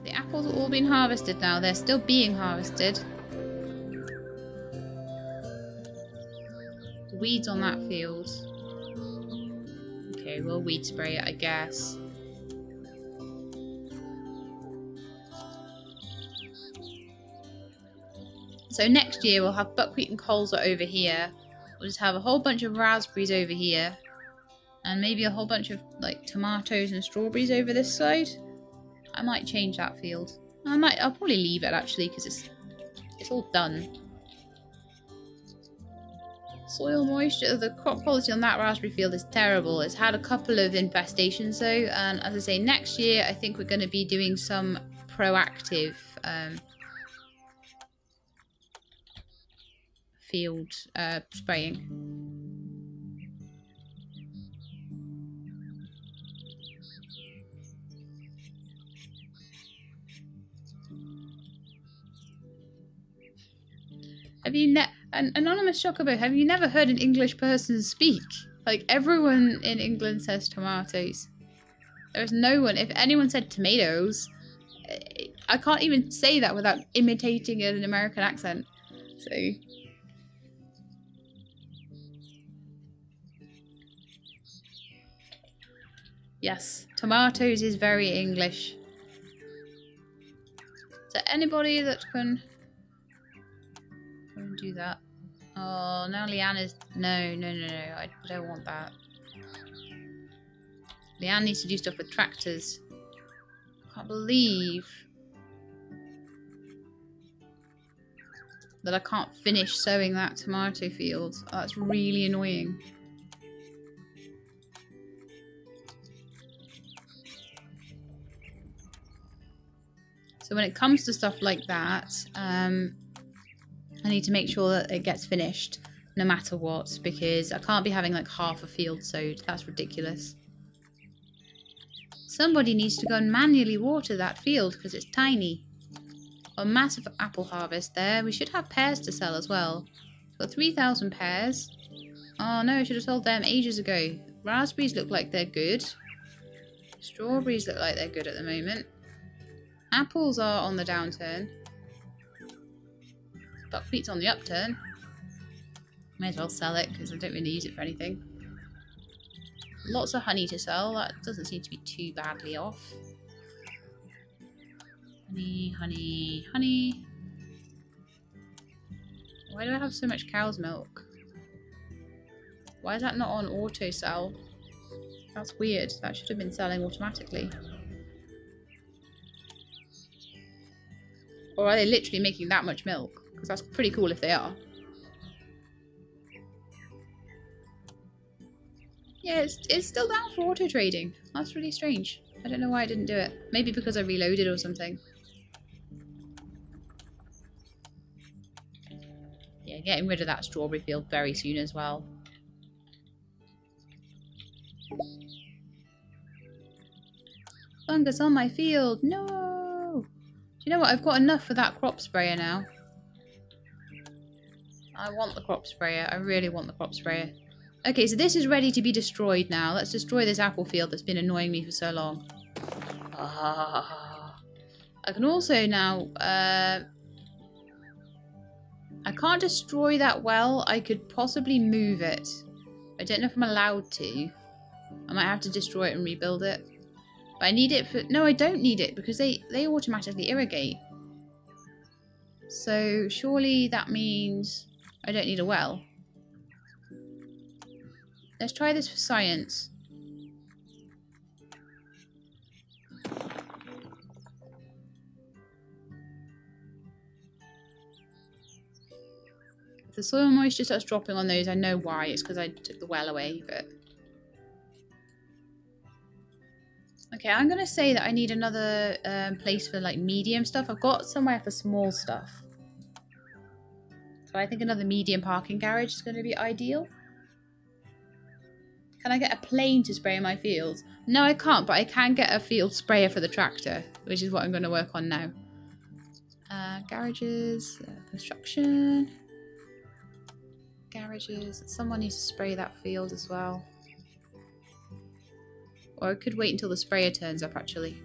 The apples have all been harvested now. They're still being harvested. The weeds on that field. Okay, we'll weed spray it, I guess. So next year we'll have buckwheat and colza over here. We'll just have a whole bunch of raspberries over here. And maybe a whole bunch of like tomatoes and strawberries over this side. I might change that field. I'll probably leave it actually because it's all done. Soil moisture, the crop quality on that raspberry field is terrible. It's had a couple of infestations though, and as I say, next year I think we're going to be doing some proactive field spraying. Have you an anonymous Chocobo, have you never heard an English person speak? Like, everyone in England says tomatoes. There's no one, if anyone said tomatoes, I can't even say that without imitating an American accent. So... yes, tomatoes is very English. Is there anybody that can... do that? Oh, now Leanne's... No, I don't want that. Leanne needs to do stuff with tractors. I can't believe that I can't finish sowing that tomato field. Oh, that's really annoying. So when it comes to stuff like that, I need to make sure that it gets finished no matter what, because I can't be having like half a field sowed. That's ridiculous. Somebody needs to go and manually water that field because it's tiny. A massive apple harvest there. We should have pears to sell as well. Got 3,000 pears. Oh no, I should have sold them ages ago. Raspberries look like they're good. Strawberries look like they're good at the moment. Apples are on the downturn. Buckwheat's on the upturn. May as well sell it because I don't really use it for anything. Lots of honey to sell. That doesn't seem to be too badly off. Honey, honey, honey. Why do I have so much cow's milk? Why is that not on auto sell? That's weird. That should have been selling automatically. Or are they literally making that much milk? Because that's pretty cool if they are. Yeah, it's still down for auto trading. That's really strange. I don't know why I didn't do it. Maybe because I reloaded or something. Yeah, getting rid of that strawberry field very soon as well. Fungus on my field. No! Do you know what? I've got enough for that crop sprayer now. I want the crop sprayer. I really want the crop sprayer. Okay, so this is ready to be destroyed now. Let's destroy this apple field that's been annoying me for so long. Ah. I can also now... I can't destroy that well. I could possibly move it. I don't know if I'm allowed to. I might have to destroy it and rebuild it. But I need it for... No, I don't need it because they automatically irrigate. So surely that means I don't need a well. Let's try this for science. If the soil moisture starts dropping on those, I know why. It's because I took the well away, but... Okay, I'm going to say that I need another place for like medium stuff. I've got somewhere for small stuff. So I think another medium parking garage is going to be ideal. Can I get a plane to spray in my fields? No, I can't, but I can get a field sprayer for the tractor, which is what I'm going to work on now. Garages, construction. Garages. Someone needs to spray that field as well. Or I could wait until the sprayer turns up, actually.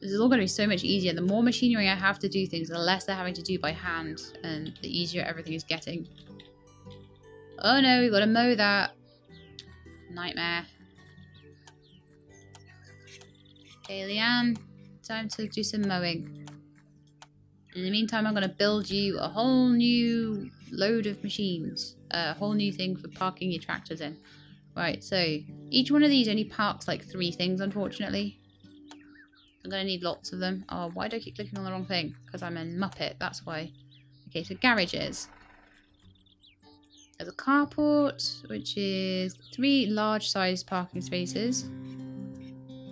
This is all going to be so much easier. The more machinery I have to do things, the less they're having to do by hand, and the easier everything is getting. Oh no, we've got to mow that. Nightmare. Okay, Leanne, time to do some mowing. In the meantime, I'm going to build you a whole new load of machines. A whole new thing for parking your tractors in. Right, so each one of these only parks like 3 things, unfortunately. I'm going to need lots of them. Oh, why do I keep clicking on the wrong thing? Because I'm a muppet, that's why. Okay, so garages. There's a carport, which is 3 large-sized parking spaces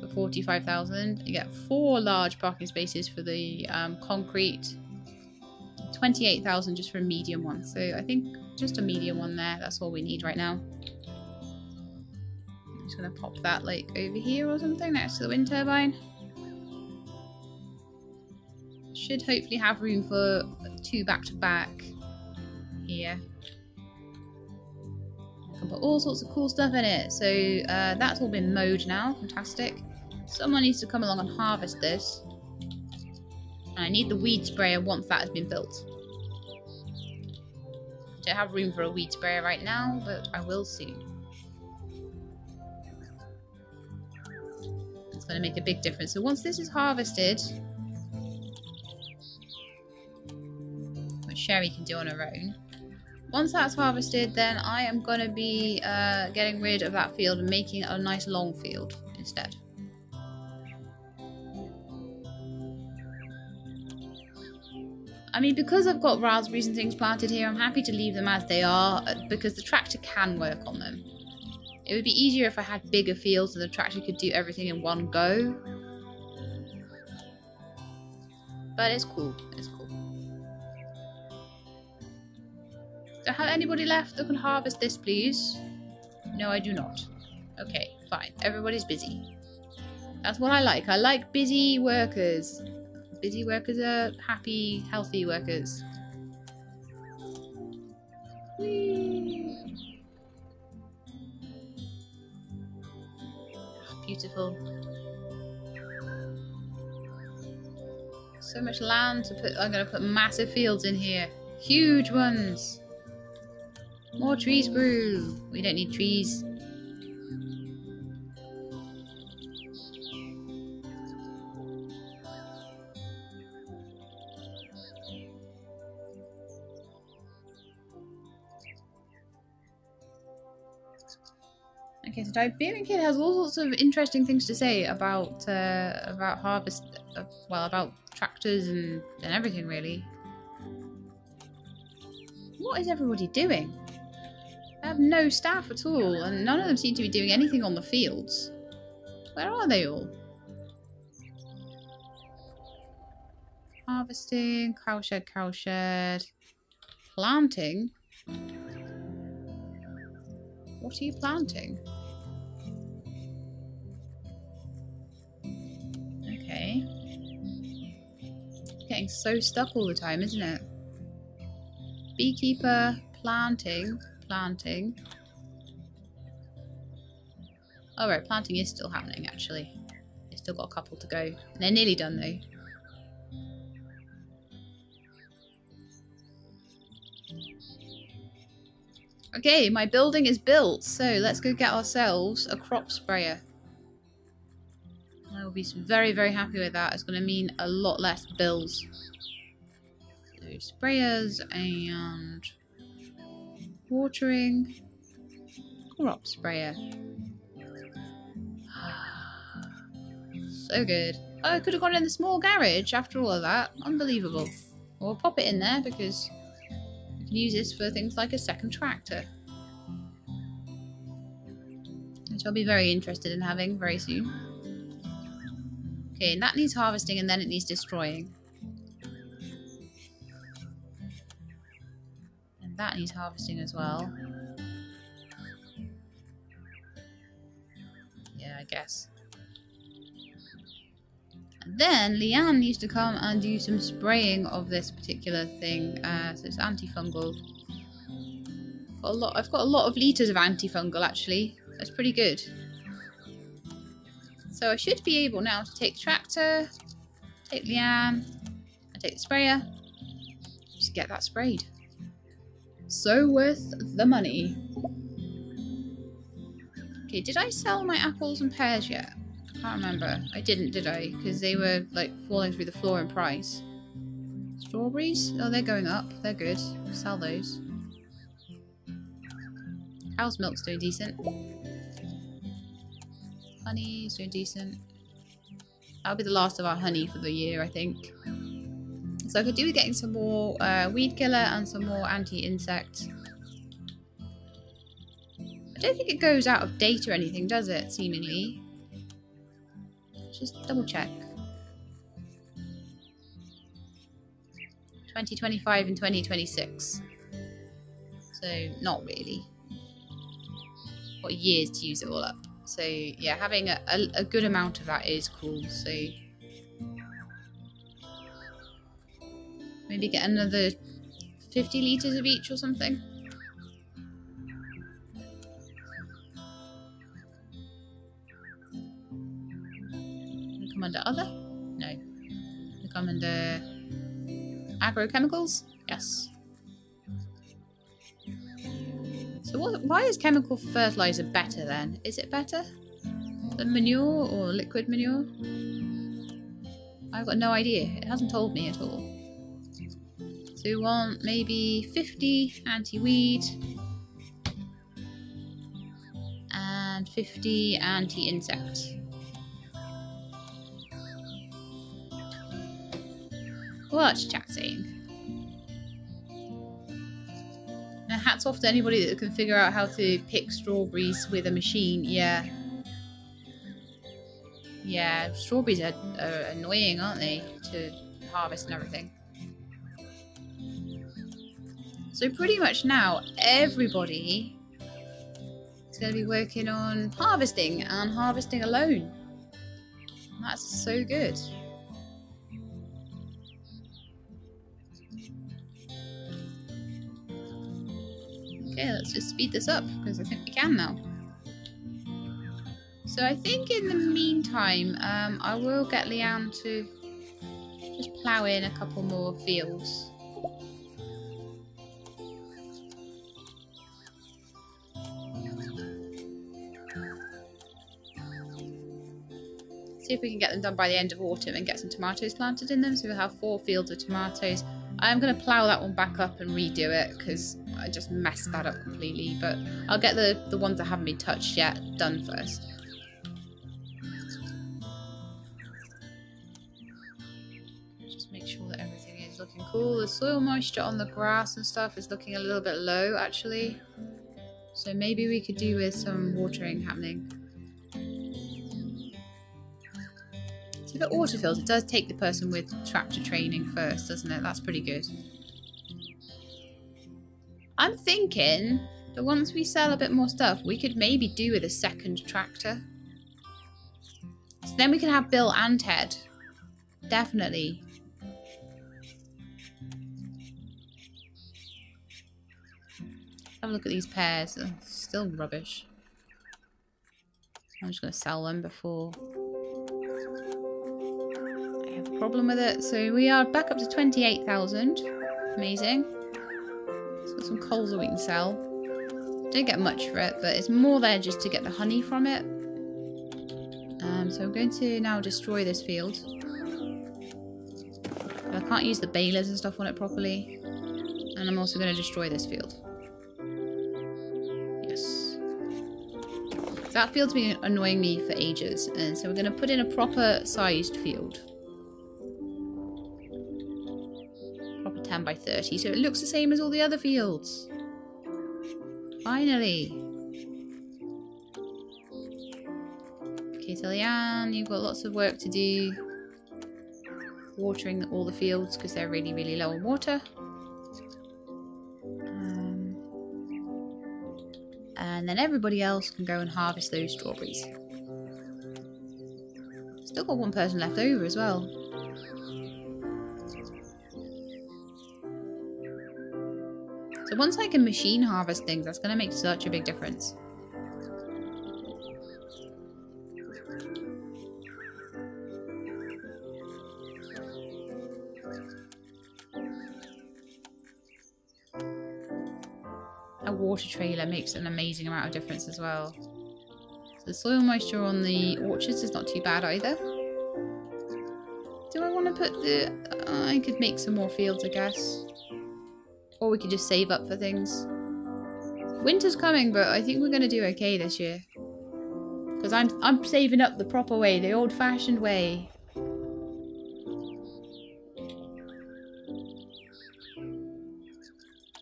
for 45,000. You get 4 large parking spaces for the concrete. 28,000 just for a medium one. So I think just a medium one there. That's all we need right now. I'm just going to pop that like over here or something next to the wind turbine. Should hopefully have room for 2 back-to-back here. I can put all sorts of cool stuff in it. So that's all been mowed now. Fantastic. Someone needs to come along and harvest this. And I need the weed sprayer once that has been built. I don't have room for a weed sprayer right now, but I will soon. It's going to make a big difference. So once this is harvested, which Sherry can do on her own, once that's harvested, then I am going to be getting rid of that field and making a nice long field instead. I mean, because I've got raspberries and things planted here, I'm happy to leave them as they are, because the tractor can work on them. It would be easier if I had bigger fields and the tractor could do everything in one go. But it's cool. It's cool. Do I have anybody left that can harvest this, please? No, I do not. Okay, fine. Everybody's busy. That's what I like. I like busy workers. Busy workers are happy, healthy workers. Whee! Beautiful. So much land to put. I'm going to put massive fields in here. Huge ones. More trees grew. We don't need trees. Okay, so Tiberian Kid has all sorts of interesting things to say about harvest, well, about tractors and everything really. What is everybody doing? I have no staff at all, and none of them seem to be doing anything on the fields. Where are they all? Harvesting, cowshed, planting. What are you planting? Okay. Getting so stuck all the time, isn't it? Beekeeper, planting. Oh right, planting is still happening actually. They've still got a couple to go. They're nearly done though. Okay, my building is built, so let's go get ourselves a crop sprayer. I will be very, very happy with that. It's going to mean a lot less bills. So sprayers and watering. Crop sprayer. So good. Oh, I could have gone in the small garage after all of that. Unbelievable. We'll pop it in there because we can use this for things like a second tractor, which I'll be very interested in having very soon. Okay, and that needs harvesting and then it needs destroying. And that needs harvesting as well. Yeah, I guess. And then Leanne needs to come and do some spraying of this particular thing. So it's antifungal. I've got a lot of litres of antifungal actually. That's pretty good. So I should be able now to take the tractor, Take Leanne. I take the sprayer. Just get that sprayed. So worth the money. Okay, did I sell my apples and pears yet? I can't remember. I didn't, did I? Because they were like falling through the floor in price. Strawberries? Oh, they're going up. They're good. Sell those. Cow's milk's doing decent. Honey's doing decent. That'll be the last of our honey for the year, I think. So I could do with getting some more weed killer and some more anti-insect. I don't think it goes out of date or anything, does it, seemingly? Just double check. 2025 and 2026. So, not really. Got years to use it all up. So, yeah, having a good amount of that is cool. So, maybe get another 50 litres of each or something. Come under other? No. They come under agrochemicals? Yes. So why is chemical fertilizer better then? Is it better than manure or liquid manure? I've got no idea. It hasn't told me at all. So we want maybe 50 anti-weed and 50 anti-insect. What's chat saying? Now, hats off to anybody that can figure out how to pick strawberries with a machine. Yeah. Yeah, strawberries are annoying, aren't they? To harvest and everything. So pretty much now, everybody is going to be working on harvesting and harvesting alone. And that's so good. Okay, let's just speed this up, because I think we can now. So I think in the meantime, I will get Leanne to just plough in a couple more fields. See if we can get them done by the end of autumn and get some tomatoes planted in them, so we'll have 4 fields of tomatoes. I am going to plough that one back up and redo it because I just messed that up completely, but I'll get the ones that haven't been touched yet done first. Just make sure that everything is looking cool. The soil moisture on the grass and stuff is looking a little bit low actually, so maybe we could do with some watering happening. So for autofills, it does take the person with tractor training first, doesn't it? That's pretty good. I'm thinking that once we sell a bit more stuff, we could maybe do with a second tractor. So then we can have Bill and Ted. Definitely. Have a look at these pears. They're still rubbish. I'm just going to sell them before I have a problem with it. So we are back up to 28,000. Amazing. Let's got some coals that we can sell. Don't get much for it, but it's more there just to get the honey from it. So I'm going to now destroy this field. But I can't use the balers and stuff on it properly. And I'm also going to destroy this field. Yes. That field's been annoying me for ages, and so we're going to put in a proper sized field. Proper 10 by 30, so it looks the same as all the other fields. Finally. Okay, so Leanne, you've got lots of work to do. Watering all the fields because they're really, really low on water. And then everybody else can go and harvest those strawberries. Still got one person left over as well. So once I can machine harvest things, that's going to make such a big difference. water trailer makes an amazing amount of difference as well. So the soil moisture on the orchards is not too bad either. Do I want to put the... I could make some more fields, I guess. Or we could just save up for things. Winter's coming, but I think we're going to do okay this year. Because I'm saving up the proper way, the old-fashioned way.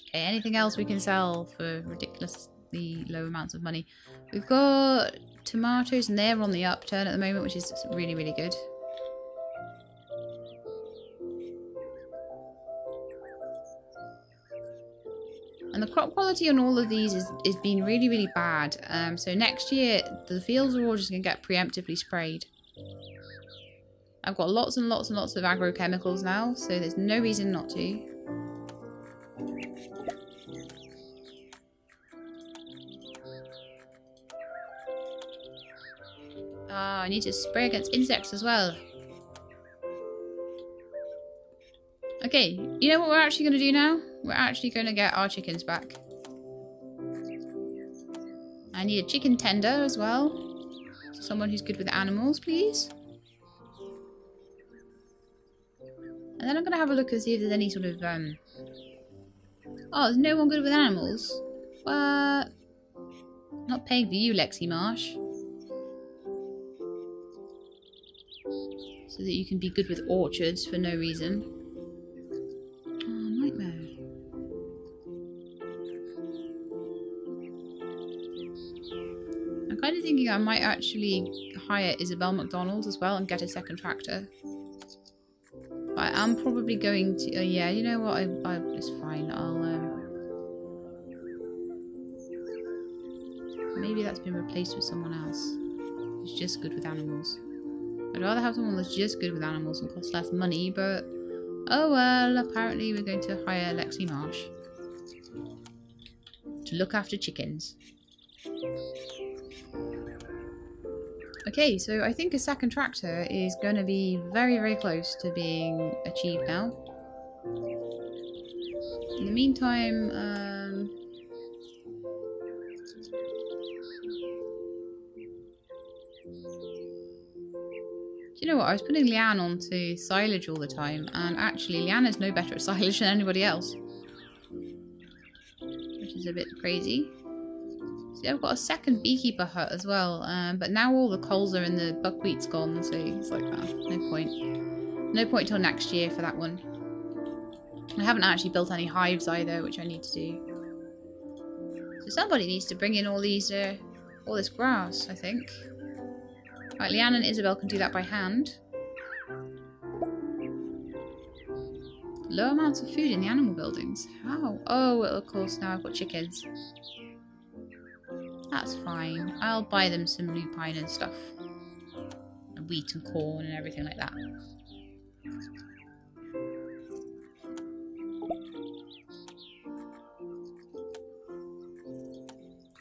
Okay, anything else we can sell for ridiculously low amounts of money? We've got tomatoes and they're on the upturn at the moment, which is really, really good. And the crop quality on all of these is been really, really bad. So next year, the fields are all just going to get preemptively sprayed. I've got lots and lots and lots of agrochemicals now, so there's no reason not to. Ah, I need to spray against insects as well. Okay, you know what we're actually going to do now? We're actually going to get our chickens back. I need a chicken tender as well. Someone who's good with animals, please. And then I'm going to have a look and see if there's any sort of... Oh, there's no one good with animals? What? Not paying for you, Lexi Marsh. So that you can be good with orchards for no reason. I'm kind of thinking I might actually hire Isabel McDonald as well and get a second tractor. But I am probably going to... yeah, you know what? It's fine. Maybe that's been replaced with someone else who's just good with animals. I'd rather have someone that's just good with animals and costs less money, but... Oh well, apparently we're going to hire Lexi Marsh to look after chickens. Okay, so I think a second tractor is going to be very, very close to being achieved now. In the meantime, you know what, I was putting Leanne onto silage all the time, and actually Leanne is no better at silage than anybody else. Which is a bit crazy. See, I've got a second beekeeper hut as well, but now all the coals are in the buckwheat's gone, so it's like, no point. No point till next year for that one. I haven't actually built any hives either, which I need to do. So somebody needs to bring in all these, all this grass, I think. Right, Leanne and Isabel can do that by hand. Low amounts of food in the animal buildings. How? Oh, well, of course, now I've got chickens. That's fine. I'll buy them some lupine and stuff. And wheat and corn and everything like that.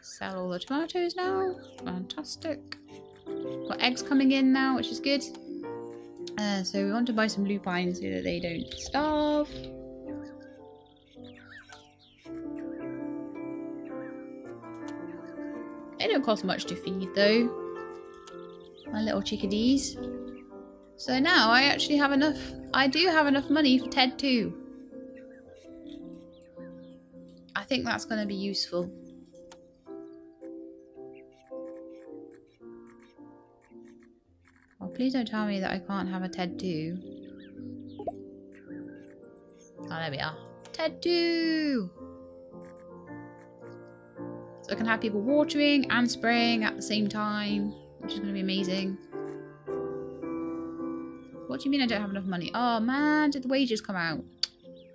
Sell all the tomatoes now. Fantastic. Got eggs coming in now, which is good. So we want to buy some lupine so that they don't starve. They don't cost much to feed though. My little chickadees. So now I actually have enough. I do have enough money for Ted 2. I think that's going to be useful. Oh, please don't tell me that I can't have a Ted 2. Oh, there we are. Ted 2! So I can have people watering and spraying at the same time, which is going to be amazing. What do you mean I don't have enough money? Oh man, did the wages come out?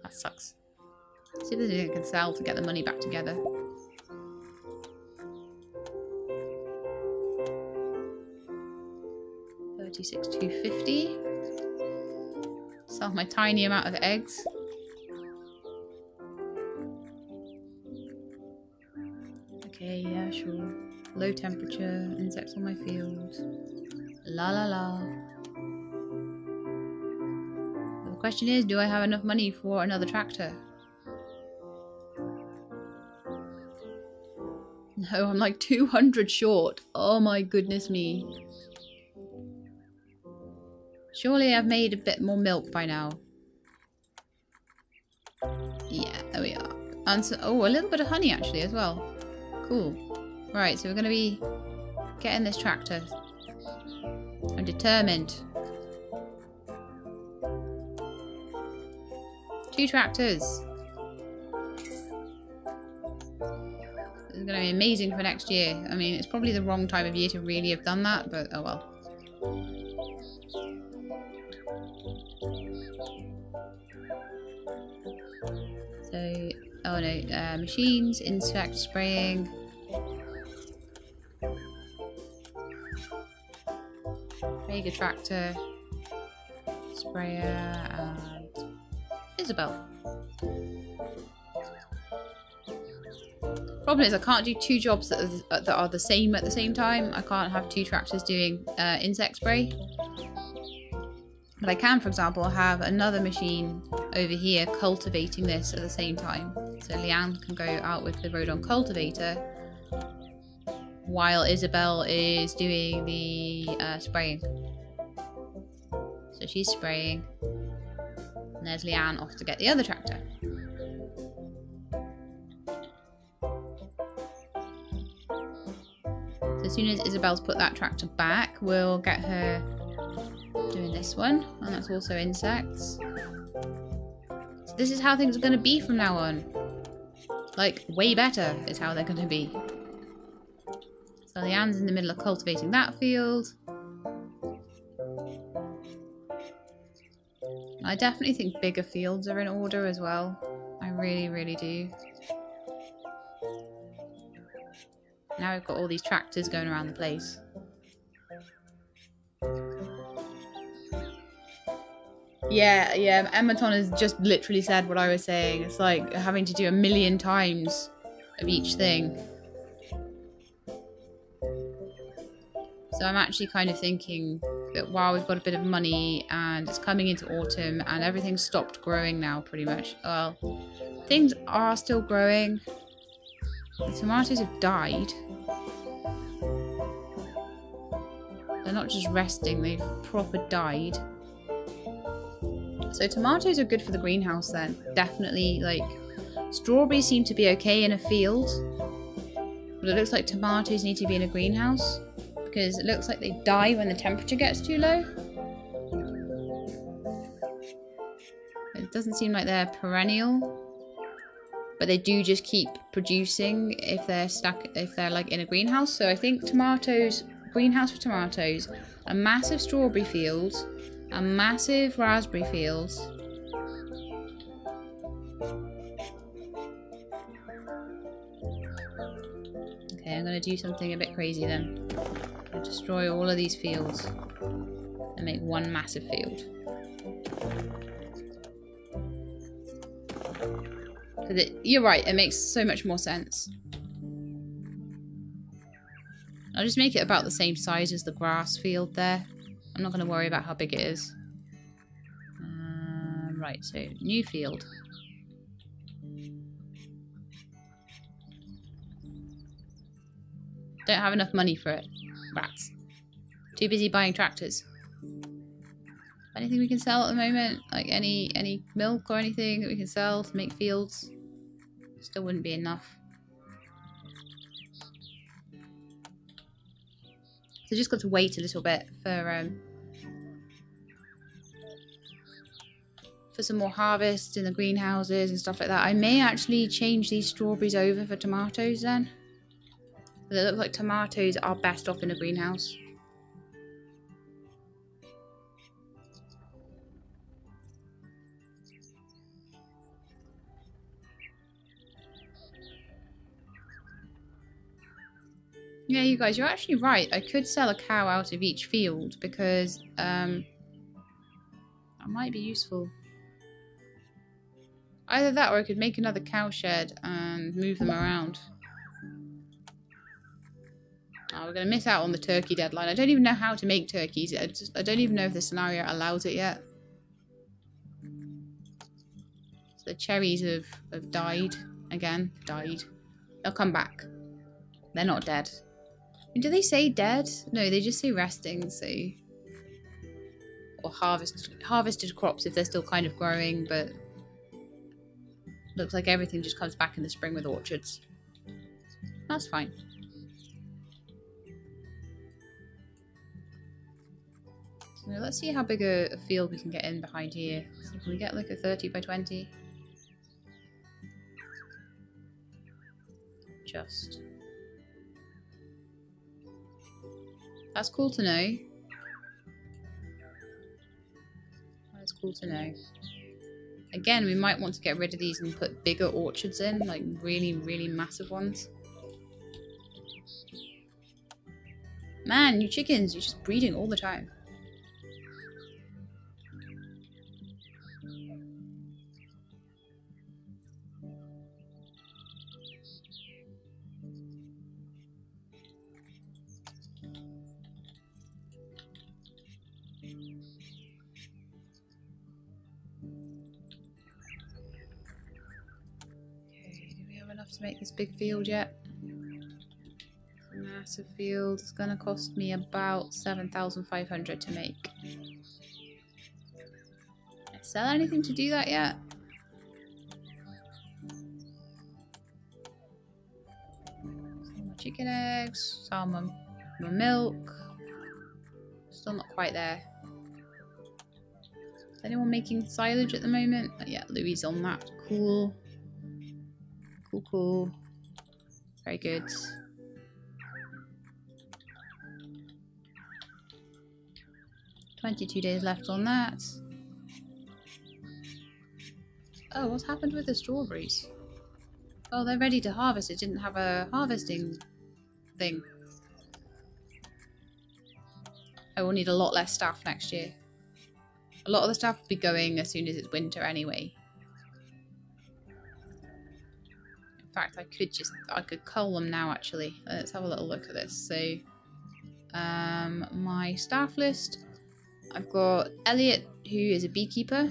That sucks. Let's see if there's anything I can sell to get the money back together. $36,250. Sell my tiny amount of eggs. Okay, yeah, sure. Low temperature, insects on my field. La la la. The question is, do I have enough money for another tractor? No, I'm like 200 short. Oh my goodness me. Surely I've made a bit more milk by now. Yeah, there we are. And so, oh, a little bit of honey actually as well. Cool. Right, so we're going to be getting this tractor. I'm determined. 2 tractors. This is going to be amazing for next year. I mean, it's probably the wrong time of year to really have done that, but oh well. So, oh no, machines, insect spraying. Mega tractor, sprayer, and Isabel. Problem is I can't do 2 jobs that are the same at the same time. I can't have 2 tractors doing insect spray. But I can, for example, have another machine over here cultivating this at the same time. So Leanne can go out with the Rodon cultivator while Isabel is doing the spraying. So she's spraying. And there's Leanne off to get the other tractor. So as soon as Isabel's put that tractor back, we'll get her doing this one. And that's also insects. So this is how things are going to be from now on. Like, way better is how they're going to be. So Leanne's in the middle of cultivating that field. I definitely think bigger fields are in order as well. I really, really do. Now we've got all these tractors going around the place. Yeah, Emmaton has just literally said what I was saying. It's like having to do 1,000,000 times of each thing. So I'm actually kind of thinking that while we've got a bit of money and it's coming into autumn and everything's stopped growing now pretty much. Well, things are still growing. The tomatoes have died. They're not just resting, they've proper died. So tomatoes are good for the greenhouse then. Definitely, like, strawberries seem to be okay in a field. But it looks like tomatoes need to be in a greenhouse. Because it looks like they die when the temperature gets too low. It doesn't seem like they're perennial. But they do just keep producing if they're like in a greenhouse. So I think tomatoes, greenhouse for tomatoes, a massive strawberry field, a massive raspberry field. Okay, I'm going to do something a bit crazy then. I'm going to destroy all of these fields and make one massive field. You're right, it makes so much more sense. I'll just make it about the same size as the grass field there. I'm not going to worry about how big it is. Right, so new field. Don't have enough money for it. Rats. Too busy buying tractors. Anything we can sell at the moment? Like any milk or anything that we can sell to make fields? Still wouldn't be enough. So just got to wait a little bit for some more harvest in the greenhouses and stuff like that. I may actually change these strawberries over for tomatoes then. But it looks like tomatoes are best off in a greenhouse. Yeah, you guys, you're actually right. I could sell a cow out of each field because that might be useful. Either that or I could make another cow shed and move them around. Oh, we're going to miss out on the turkey deadline. I don't even know how to make turkeys. I don't even know if the scenario allows it yet. So the cherries have died again. Died. They'll come back. They're not dead. Do they say dead? No, they just say resting, so... Or harvested crops if they're still kind of growing, but... Looks like everything just comes back in the spring with orchards. That's fine. So let's see how big a field we can get in behind here. So can we get like a 30 by 20? Just. That's cool to know. That's cool to know. Again, we might want to get rid of these and put bigger orchards in, like really, really massive ones. Man, you chickens, you're just breeding all the time. To make this big field yet. Massive field. It's gonna cost me about 7,500 to make. Can I sell anything to do that yet? Sell my chicken eggs, sell my milk. Still not quite there. Is anyone making silage at the moment? Oh, yeah, Louis on that. Cool. Cool, cool. Very good. $22 days left on that. Oh, what's happened with the strawberries? Oh, they're ready to harvest. It didn't have a harvesting thing. I will need a lot less staff next year. A lot of the staff will be going as soon as it's winter anyway. In fact, I could cull them now actually. Let's have a little look at this. So, my staff list, I've got Elliot, who is a beekeeper.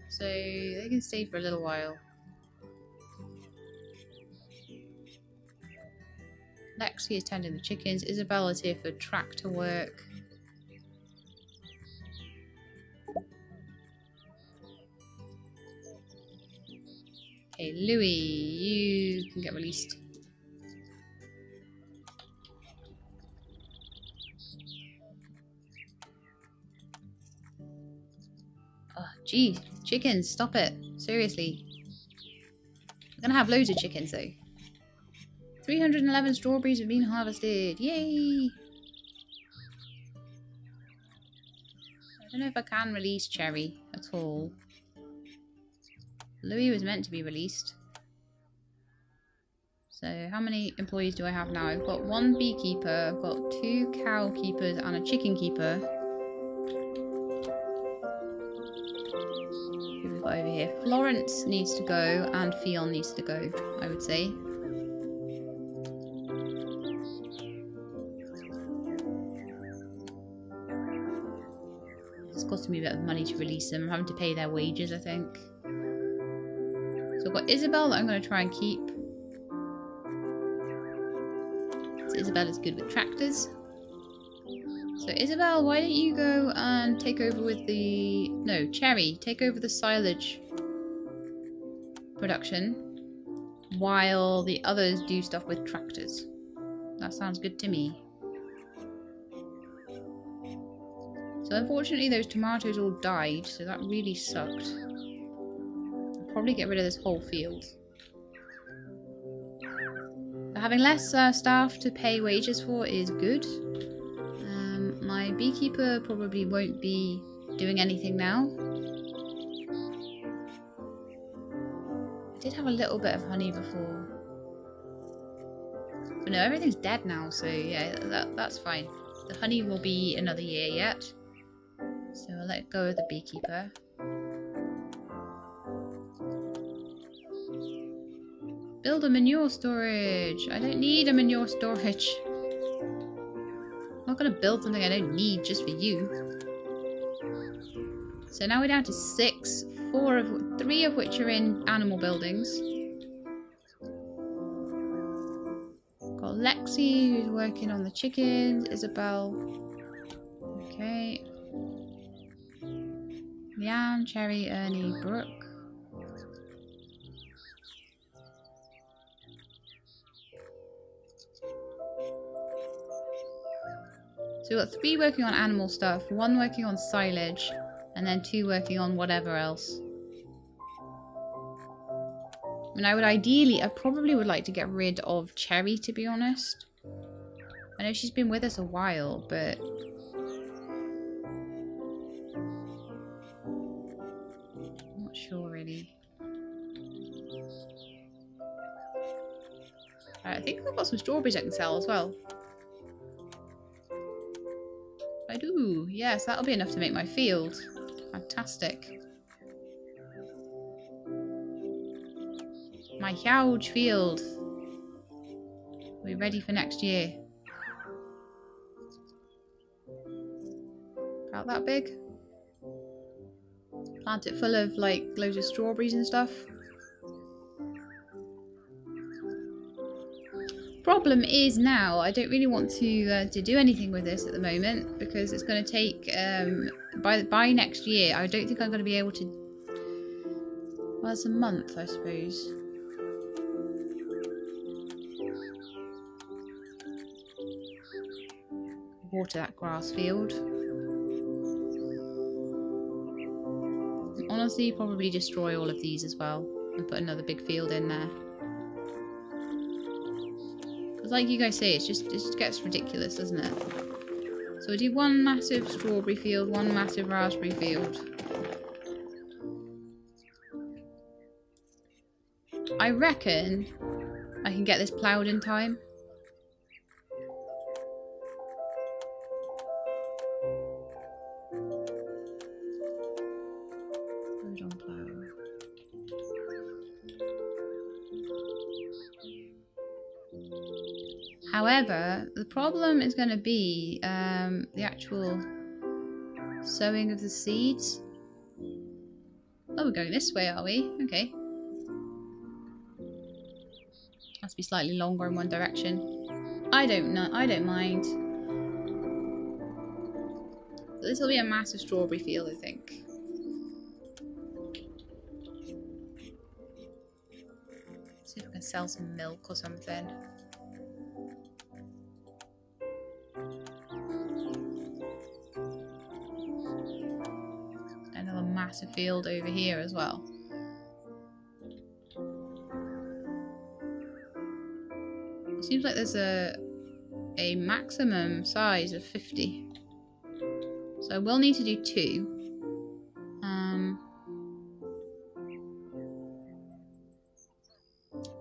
So, they can stay for a little while. Lexi is tending the chickens. Isabel is here for tractor work. Okay, Louis, you can get released. Oh, gee, chickens, stop it. Seriously. I'm gonna have loads of chickens though. 311 strawberries have been harvested. Yay! I don't know if I can release Cherry at all. Louis was meant to be released. So how many employees do I have now? I've got one beekeeper, I've got 2 cow keepers and a chicken keeper. Who have we got over here? Florence needs to go and Fionn needs to go, I would say. It's costing me a bit of money to release them. I'm having to pay their wages, I think. So I've got Isabel that I'm going to try and keep. So Isabel is good with tractors. So Isabel, why don't you go and take over with the... No, Cherry, take over the silage production while the others do stuff with tractors. That sounds good to me. So unfortunately those tomatoes all died, so that really sucked. I'll probably get rid of this whole field. But having less staff to pay wages for is good. My beekeeper probably won't be doing anything now. I did have a little bit of honey before. But no, everything's dead now, so yeah, that's fine. The honey will be another year yet. So I'll let go of the beekeeper. Build a manure storage. I don't need a manure storage. I'm not going to build something I don't need just for you. So now we're down to 6, 3 of which are in animal buildings. Got Lexi, who's working on the chickens. Isabel. Okay. Leanne, Cherry, Ernie, Brooke. So we've got 3 working on animal stuff, 1 working on silage, and then 2 working on whatever else. I mean, I probably would like to get rid of Cherry, to be honest. I know she's been with us a while, but... I'm not sure, really. I think I've got some strawberries I can sell as well. I do. Yes, that'll be enough to make my field. Fantastic. My huge field. We're ready for next year. About that big. Plant it full of like loads of strawberries and stuff. Problem is now I don't really want to do anything with this at the moment because it's going to take by next year. I don't think I'm going to be able to. Well, it's a month, I suppose. Water that grass field. Honestly, probably destroy all of these as well and put another big field in there. Like you guys say, it just gets ridiculous, doesn't it? So we do 1 massive strawberry field, 1 massive raspberry field. I reckon I can get this ploughed in time. Road on plough. However, the problem is going to be the actual sowing of the seeds. Oh, we're going this way, are we? Okay. Has to be slightly longer in one direction. I don't know. I don't mind. So this will be a massive strawberry field, I think. See if we can sell some milk or something. Massive field over here as well. It seems like there's a maximum size of 50. So we'll need to do 2.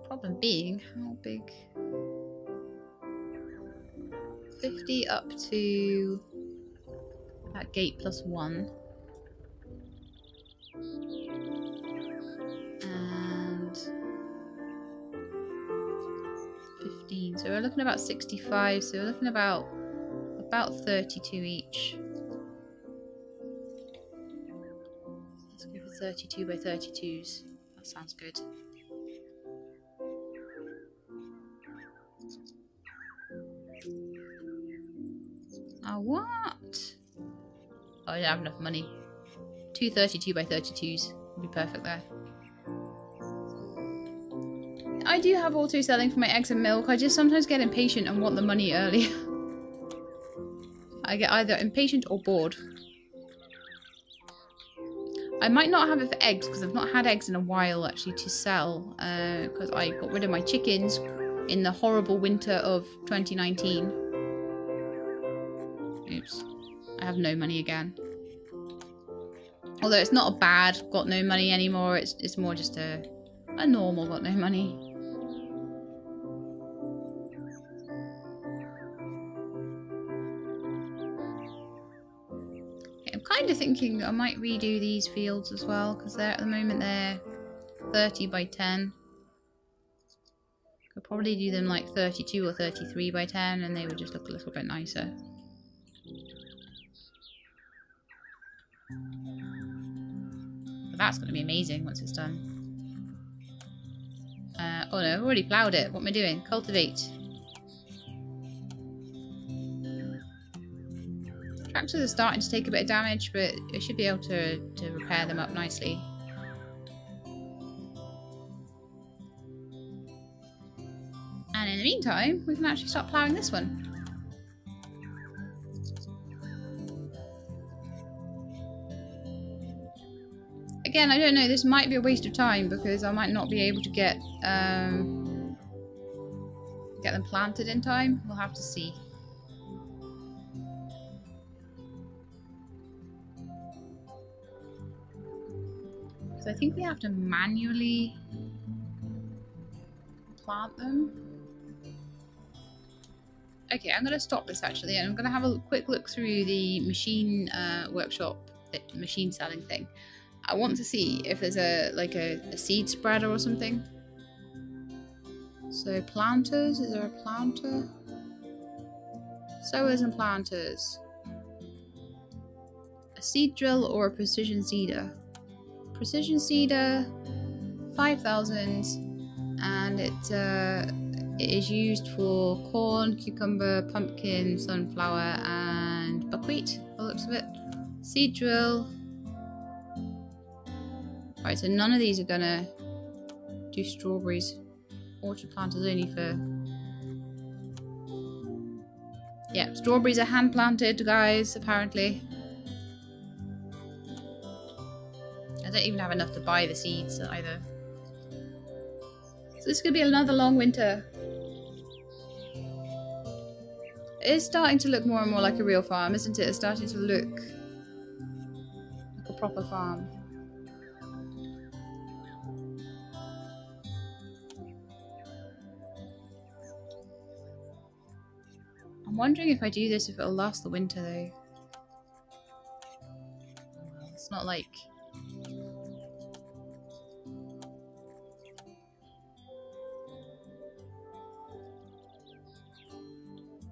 Problem being, how big? 50 up to that gate plus 1. And 15. So we're looking about 65. So we're looking about 32 each. Let's go for 32 by 32s. That sounds good. Oh, what? Oh, I don't have enough money. 2 32 by 32s would be perfect there. I do have auto selling for my eggs and milk. I just sometimes get impatient and want the money early. I get either impatient or bored. I might not have it for eggs because I've not had eggs in a while actually to sell because I got rid of my chickens in the horrible winter of 2019. Oops. I have no money again. Although it's not a bad got no money anymore, it's more just a normal got no money. Okay, I'm kind of thinking I might redo these fields as well, because at the moment they're 30 by 10. Could probably do them like 32 or 33 by 10 and they would just look a little bit nicer. That's going to be amazing once it's done. Oh no, I've already ploughed it. What am I doing? Cultivate. Tractors are starting to take a bit of damage, but I should be able to repair them up nicely. And in the meantime, we can actually start ploughing this one. Again, I don't know, this might be a waste of time because I might not be able to get them planted in time. We'll have to see. So I think we have to manually plant them. Okay, I'm going to stop this actually, and I'm going to have a quick look through the machine workshop, machine selling thing. I want to see if there's a seed spreader or something. So planters, is there a planter? Sowers and planters. A seed drill or a precision seeder. Precision seeder, 5,000, and it is used for corn, cucumber, pumpkin, sunflower, and buckwheat, by the looks of it. Seed drill. Right, so none of these are gonna do strawberries. Orchard planters only for... Yeah, strawberries are hand planted, guys, apparently. I don't even have enough to buy the seeds either. So this could be another long winter. It is starting to look more and more like a real farm, isn't it? It's starting to look like a proper farm. I'm wondering if I do this, if it'll last the winter though. It's not like...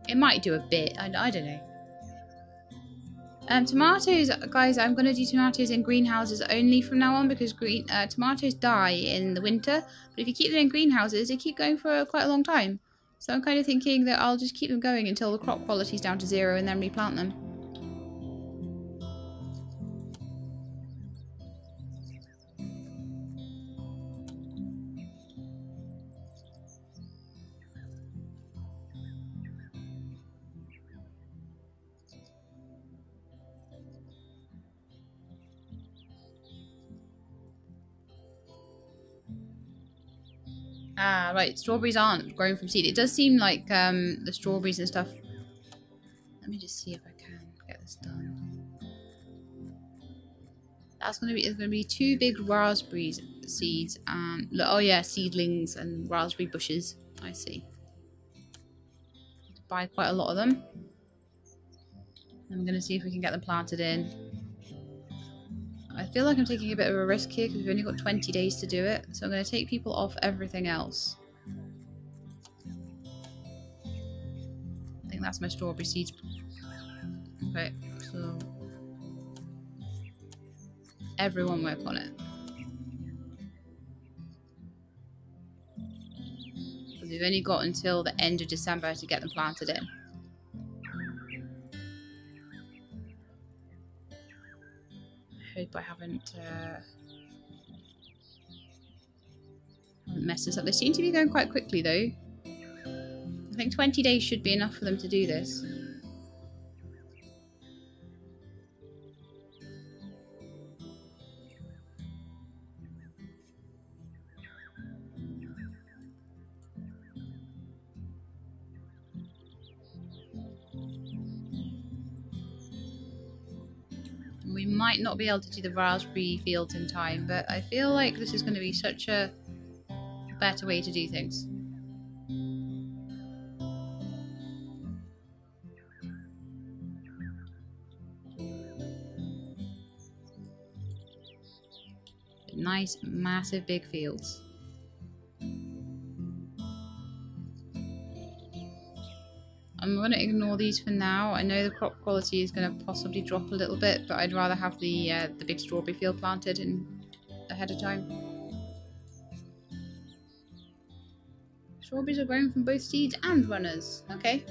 It might do a bit, I don't know. Tomatoes, guys, I'm going to do tomatoes in greenhouses only from now on because tomatoes die in the winter. But if you keep them in greenhouses, they keep going for quite a long time. So I'm kind of thinking that I'll just keep them going until the crop quality is down to 0 and then replant them. Ah, right. Strawberries aren't grown from seed. It does seem like the strawberries and stuff... Let me just see if I can get this done. That's going to be... It's going to be 2 big raspberry seeds and... Oh yeah, seedlings and raspberry bushes. I see. Buy quite a lot of them. I'm going to see if we can get them planted in. I feel like I'm taking a bit of a risk here because we've only got 20 days to do it. So I'm going to take people off everything else. I think that's my strawberry seeds. Okay, so... Everyone work on it. Because we've only got until the end of December to get them planted in. I hope I haven't messed this up. They seem to be going quite quickly though. I think 20 days should be enough for them to do this. We might not be able to do the raspberry fields in time, but I feel like this is going to be such a better way to do things. Nice, massive, big fields. I'm going to ignore these for now. I know the crop quality is going to possibly drop a little bit, but I'd rather have the big strawberry field planted and ahead of time. Strawberries are grown from both seeds and runners. Okay.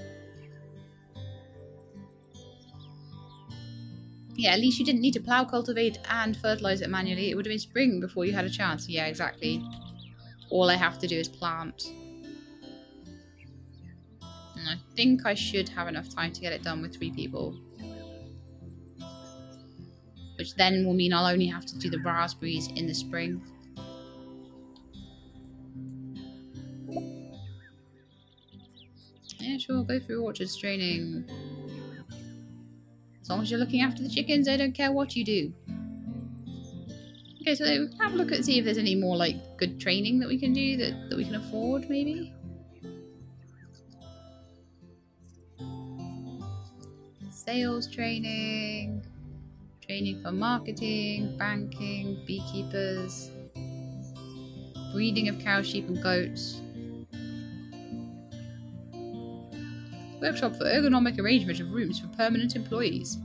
Yeah, at least you didn't need to plough, cultivate, and fertilise it manually. It would have been spring before you had a chance. Yeah, exactly. All I have to do is plant. And I think I should have enough time to get it done with 3 people. Which then will mean I'll only have to do the raspberries in the spring. Yeah, sure, go through orchards training. As long as you're looking after the chickens, I don't care what you do. Okay, so have a look at see if there's any more like good training that we can do that we can afford, maybe. Sales training, training for marketing, banking, beekeepers, breeding of cows, sheep and goats. Workshop for ergonomic arrangement of rooms for permanent employees.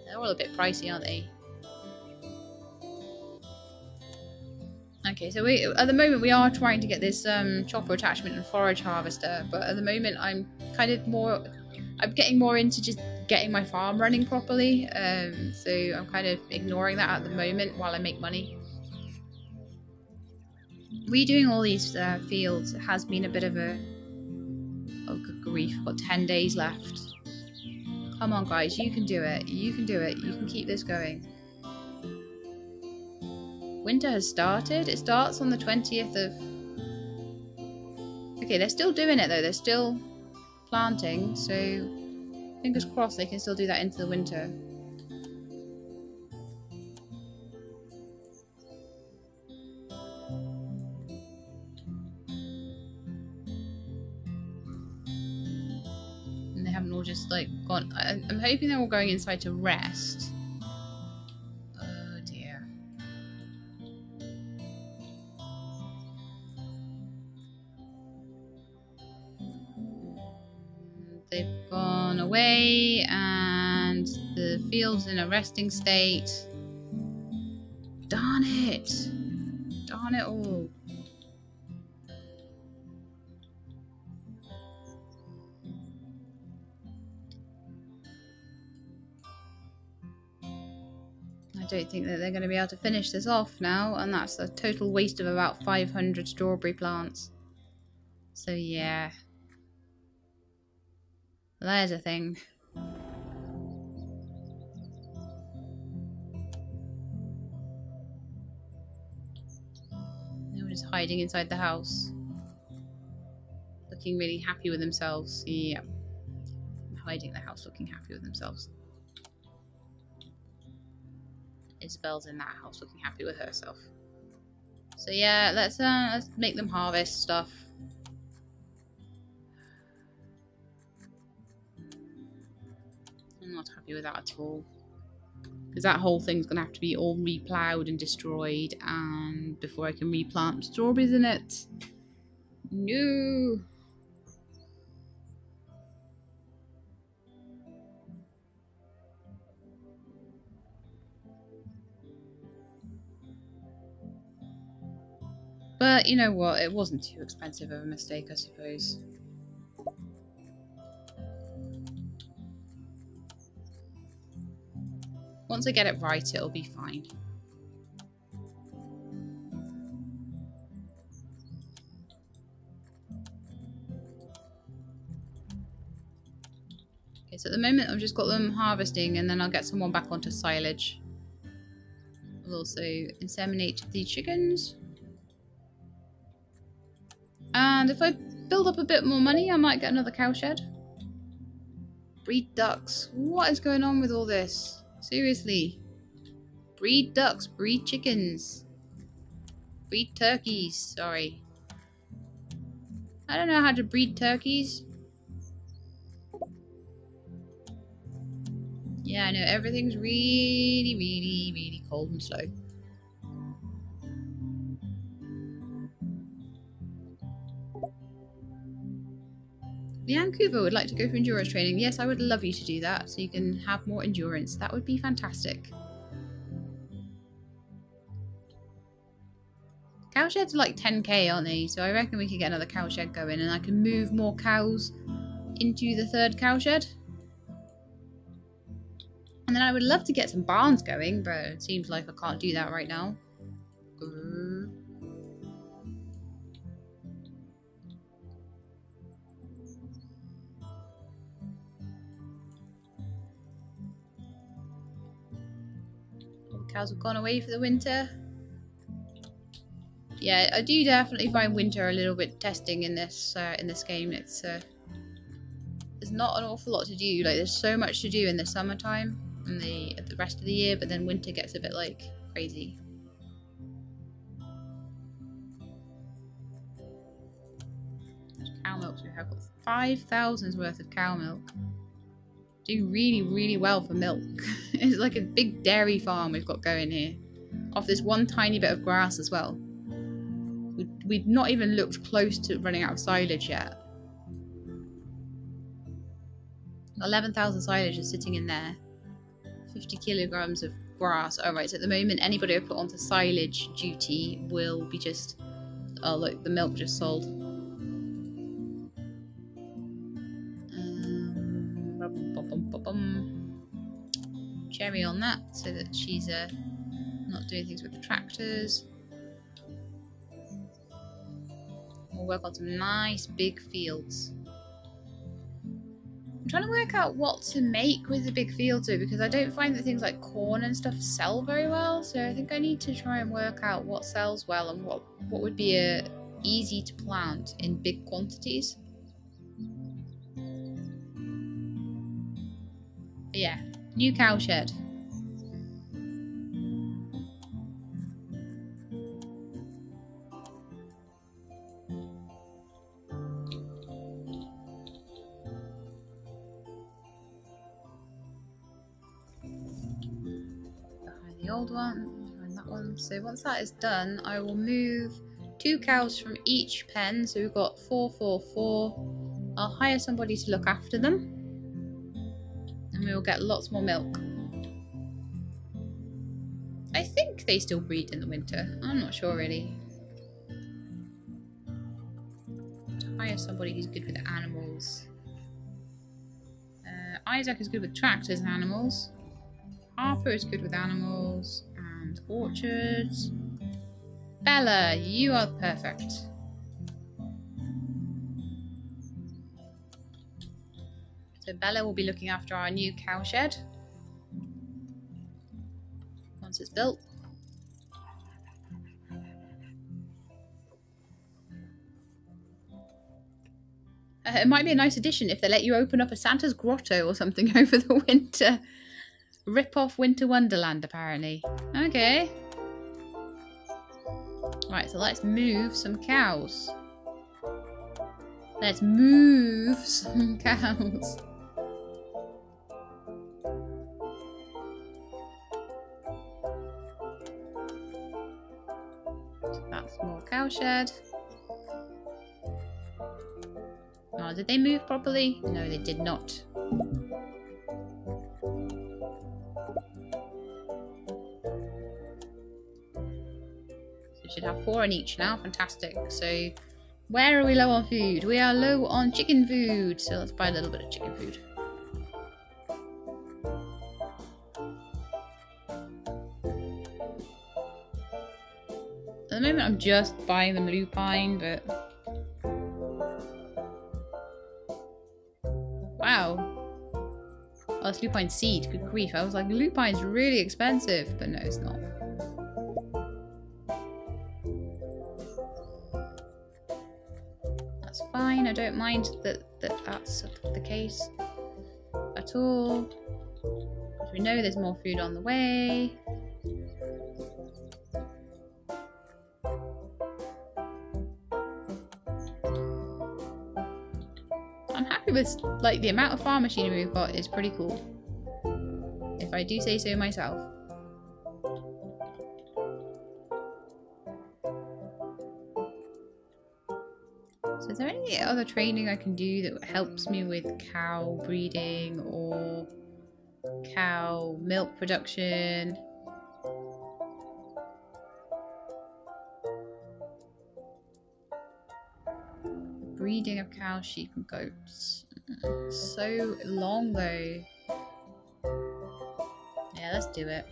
They're all a bit pricey, aren't they? Okay, so at the moment we are trying to get this chopper attachment and forage harvester, but at the moment I'm getting more into just getting my farm running properly. So I'm kind of ignoring that at the moment while I make money. Redoing all these fields has been a bit of a... Oh, good grief. I've got 10 days left. Come on, guys. You can do it. You can do it. You can keep this going. Winter has started. It starts on the 20th of... Okay, they're still doing it, though. They're still planting. So, fingers crossed they can still do that into the winter. Just like gone. I'm hoping they're all going inside to rest. Oh dear. They've gone away and the field's in a resting state. Darn it. Darn it all. I don't think that they're going to be able to finish this off now, and that's a total waste of about 500 strawberry plants. So yeah, there's a thing. They were just hiding inside the house, looking really happy with themselves. Yeah, hiding in the house, looking happy with themselves. Isabel's in that house looking happy with herself. So yeah, let's make them harvest stuff. I'm not happy with that at all. Because that whole thing's going to have to be all reploughed and destroyed, and before I can replant strawberries in it. No! But you know what, it wasn't too expensive of a mistake, I suppose. Once I get it right, it'll be fine. Okay, so at the moment I've just got them harvesting, and then I'll get someone back onto silage. I'll also inseminate the chickens. And if I build up a bit more money, I might get another cowshed. Breed ducks. What is going on with all this? Seriously. Breed ducks, breed chickens. Breed turkeys, sorry. I don't know how to breed turkeys. Yeah, I know, everything's really, really, really cold and slow. Vancouver would like to go for endurance training. Yes, I would love you to do that, so you can have more endurance. That would be fantastic. Cowsheds are like 10k, aren't they? So I reckon we could get another cowshed going and I can move more cows into the third cowshed. And then I would love to get some barns going, but it seems like I can't do that right now. All the cows have gone away for the winter. Yeah, I do definitely find winter a little bit testing in this game. It's there's not an awful lot to do. Like there's so much to do in the summertime and the rest of the year, but then winter gets a bit like crazy. Cow milk. So we have got 5,000's worth of cow milk. Do really, really well for milk. It's like a big dairy farm we've got going here. Off this one tiny bit of grass as well. We've not even looked close to running out of silage yet. 11,000 silage is sitting in there. 50 kilograms of grass. Alright, so at the moment anybody I put onto silage duty will be just... Oh look, the milk just sold. Cherry on that so that she's not doing things with the tractors. We'll work on some nice big fields. I'm trying to work out what to make with the big fields though, because I don't find that things like corn and stuff sell very well. So I think I need to try and work out what sells well and what would be easy to plant in big quantities. But yeah, new cowshed. Old one and that one. So once that is done, I will move 2 cows from each pen. So we've got 4, 4, 4. I'll hire somebody to look after them, and we will get lots more milk. I think they still breed in the winter. I'm not sure really. Hire somebody who's good with animals. Isaac is good with tractors and animals. Harper is good with animals and orchards. Bella, you are perfect. So Bella will be looking after our new cowshed once it's built. It might be a nice addition if they let you open up a Santa's grotto or something over the winter. Rip off Winter Wonderland, apparently. Okay. Right, so let's move some cows. Let's move some cows. So that's more cowshed. Oh, did they move properly? No, they did not. Should have 4 in each now. Fantastic. So where are we low on food? We are low on chicken food. So let's buy a little bit of chicken food. At the moment I'm just buying the lupine, but wow. Oh, it's lupine seed. Good grief. I was like, lupine's really expensive, but no, it's not. Fine, I don't mind that's the case at all. Because we know there's more food on the way. I'm happy with like the amount of farm machinery we've got is pretty cool, if I do say so myself. So is there any other training I can do that helps me with cow breeding or cow milk production? breeding of cows, sheep and goats. So long though. Yeah, let's do it.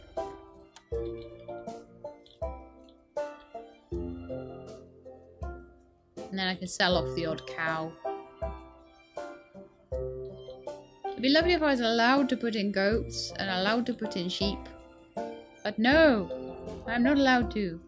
And then I can sell off the odd cow. It'd be lovely if I was allowed to put in goats and allowed to put in sheep. But no, I'm not allowed to.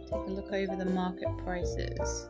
Take a look over the market prices.